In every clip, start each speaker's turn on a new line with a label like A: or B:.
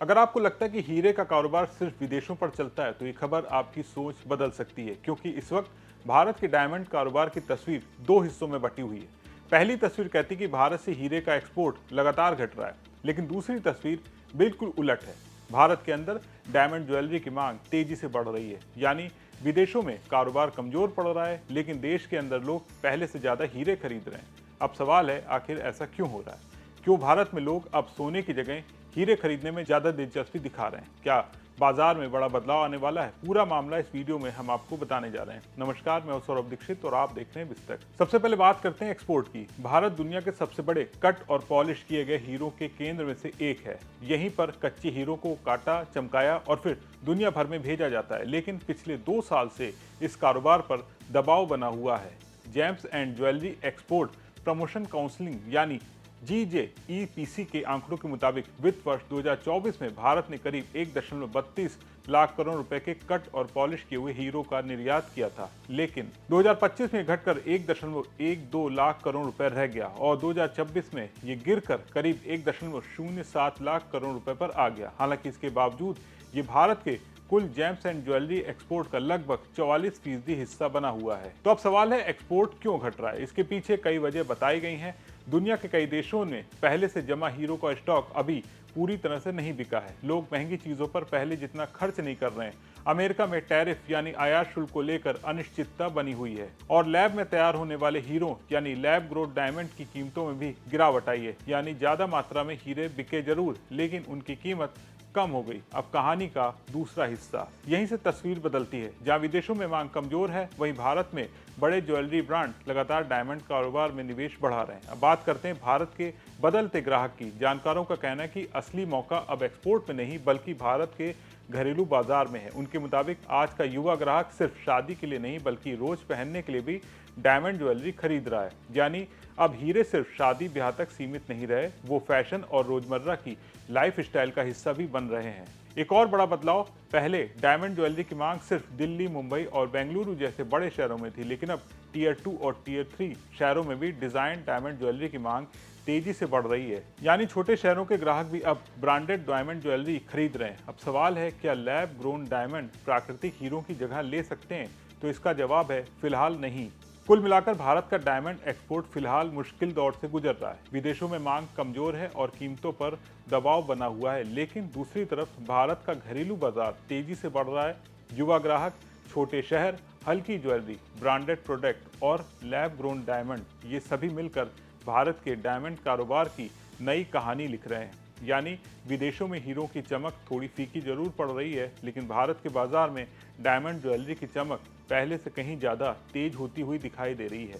A: अगर आपको लगता है कि हीरे का कारोबार सिर्फ विदेशों पर चलता है तो ये खबर आपकी सोच बदल सकती है, क्योंकि इस वक्त भारत के डायमंड कारोबार की तस्वीर दो हिस्सों में बटी हुई है। पहली तस्वीर कहती है कि भारत से हीरे का एक्सपोर्ट लगातार घट रहा है, लेकिन दूसरी तस्वीर बिल्कुल उलट है। भारत के अंदर डायमंड ज्वेलरी की मांग तेजी से बढ़ रही है, यानी विदेशों में कारोबार कमजोर पड़ रहा है, लेकिन देश के अंदर लोग पहले से ज्यादा हीरे खरीद रहे हैं। अब सवाल है, आखिर ऐसा क्यों हो रहा है? क्यों भारत में लोग अब सोने की जगह हीरे खरीदने में ज्यादा दिलचस्पी दिखा रहे हैं? क्या बाजार में बड़ा बदलाव आने वाला है? पूरा मामला इस वीडियो में हम आपको बताने जा रहे हैं। नमस्कार, मैं सौरभ दीक्षित और आप देख रहे हैं बिस्तक। सबसे पहले बात करते हैं एक्सपोर्ट की। भारत दुनिया के सबसे बड़े कट और पॉलिश किए गए हीरों के केंद्र में से एक है। यहीं पर कच्चे हीरों को काटा, चमकाया और फिर दुनिया भर में भेजा जाता है। लेकिन पिछले 2 साल से इस कारोबार पर दबाव बना हुआ है। James and jewellery export promotion counselling यानी GJEPC के आंकड़ों के मुताबिक वित्त वर्ष 2024 में भारत ने करीब 1.32 लाख करोड़ रुपए के कट और पॉलिश किए हुए हीरो का निर्यात किया था, लेकिन 2025 में घटकर 1.12 लाख करोड़ रुपए रह गया और 2026 में ये गिरकर करीब 1.07 लाख करोड़ रुपए पर आ गया। हालांकि इसके बावजूद ये भारत के कुल जेम्स एंड ज्वेलरी एक्सपोर्ट का लगभग 44% हिस्सा बना हुआ है। तो अब सवाल है, एक्सपोर्ट क्यों घट रहा है? इसके पीछे कई वजह बताई गई हैं। दुनिया के कई देशों में पहले से जमा हीरो का स्टॉक अभी पूरी तरह से नहीं बिका है। लोग महंगी चीजों पर पहले जितना खर्च नहीं कर रहे हैं। अमेरिका में टैरिफ यानी आयात शुल्क को लेकर अनिश्चितता बनी हुई है और लैब में तैयार होने वाले हीरो यानी लैब ग्रोथ डायमंड की कीमतों में भी गिरावट आई है। यानी ज्यादा मात्रा में हीरे बिके जरूर, लेकिन उनकी कीमत कम हो गई। अब कहानी का दूसरा हिस्सा, यहीं से तस्वीर बदलती है। जहां विदेशों में मांग कमजोर है, वहीं भारत में बड़े ज्वेलरी ब्रांड लगातार डायमंड कारोबार में निवेश बढ़ा रहे हैं। अब बात करते हैं भारत के बदलते ग्राहक की। जानकारों का कहना है कि असली मौका अब एक्सपोर्ट में नहीं बल्कि भारत के घरेलू बाजार में है। उनके मुताबिक आज का युवा ग्राहक सिर्फ शादी के लिए नहीं बल्कि रोज पहनने के लिए भी डायमंड ज्वेलरी खरीद रहा है। यानी अब हीरे सिर्फ शादी ब्याह तक सीमित नहीं रहे, वो फैशन और रोजमर्रा की लाइफ स्टाइल का हिस्सा भी बन रहे हैं। एक और बड़ा बदलाव, पहले डायमंड ज्वेलरी की मांग सिर्फ दिल्ली, मुंबई और बेंगलुरु जैसे बड़े शहरों में थी, लेकिन अब टियर 2 और टियर 3 शहरों में भी डिजाइन डायमंड ज्वेलरी की मांग तेजी से बढ़ रही है। यानी छोटे शहरों के ग्राहक भी अब ब्रांडेड डायमंड ज्वेलरी खरीद रहे हैं। अब सवाल है, क्या लैब ग्रोन डायमंड प्राकृतिक हीरों की जगह ले सकते हैं? तो इसका जवाब है, फिलहाल नहीं। कुल मिलाकर भारत का डायमंड एक्सपोर्ट फिलहाल मुश्किल दौर से गुजर रहा है। विदेशों में मांग कमजोर है और कीमतों पर दबाव बना हुआ है, लेकिन दूसरी तरफ भारत का घरेलू बाजार तेजी से बढ़ रहा है। युवा ग्राहक, छोटे शहर, हल्की ज्वेलरी, ब्रांडेड प्रोडक्ट और लैब ग्रोन डायमंड, ये सभी मिलकर भारत के डायमंड कारोबार की नई कहानी लिख रहे हैं। यानी विदेशों में हीरों की चमक थोड़ी फीकी जरूर पड़ रही है, लेकिन भारत के बाजार में डायमंड ज्वेलरी की चमक पहले से कहीं ज़्यादा तेज होती हुई दिखाई दे रही है।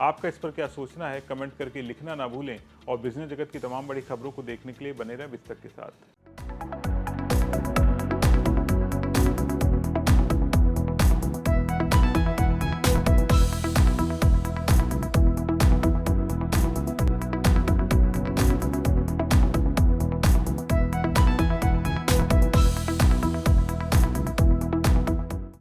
A: आपका इस पर क्या सोचना है? कमेंट करके लिखना ना भूलें और बिजनेस जगत की तमाम बड़ी खबरों को देखने के लिए बने रहें बिस्तक के साथ।